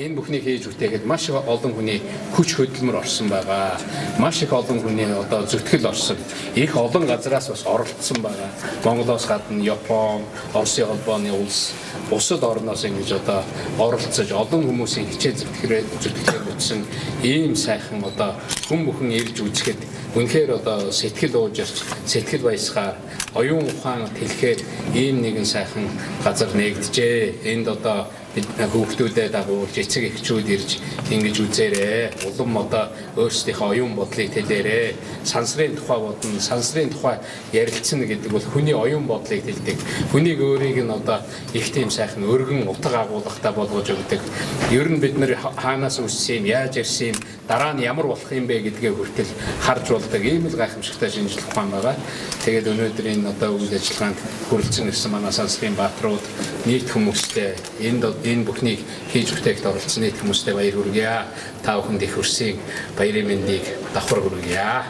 Энэ бүхнийг хийж үтээгээд маш их олон хүний хүч хөдөлмөр орсон байгаа. Маш их олон хүний одоо зүтгэл орсон. Их олон газараас бас оролцсон байгаа. Монголоос гадна Япон, Оросын холбооны улс, бусад орноос ингэж одоо оролцож олон хүмүүсийн хичээл зүтгэлээр бүтсэн ийм сайхан одоо хүн бүхэн ирж үзэхэд үнэхээр одоо сэтгэл уужирч, сэтгэл баясгаар оюун ухаан тэлэхээр ийм нэгэн сайхан газар нэгдэжээ. Энд одоо бид хүүхдүүдэд дагуулж эцэг эхчүүд ирж ингэж үзээрэй. Улам одоо өөрсдийнхөө оюун бодлыг тэлээрэй. Сансрын тухай бодно, сансрын тухай ярилцна гэдэг бол хүний оюун бодлыг тэлдэг. Хүнийг өөрийг нь одоо их тийм сайхан өргөн утга агуулгатай болгож өгдөг. Ер нь бид нэр хаанаас үссэн юм, яаж ирсэн юм, дараа нь ямар болох юм бэ гэдгээ хүртэл харж болдог. Ийм л гайхамшигтай шинжлэх ухаан байгаа. Тэгээд өнөөдөр энэ одоо үйл ажиллагаанд хүрэлцэн ирсэн манай сансрын бааtruуд нийт хүмүүстэй энэ бүхнийг хийж бүтээхэд оролцсон нийт хүмүүстэй баяр хүргье. Та бүхэнд их өрсийн баярын мэндийг давхар хүргье.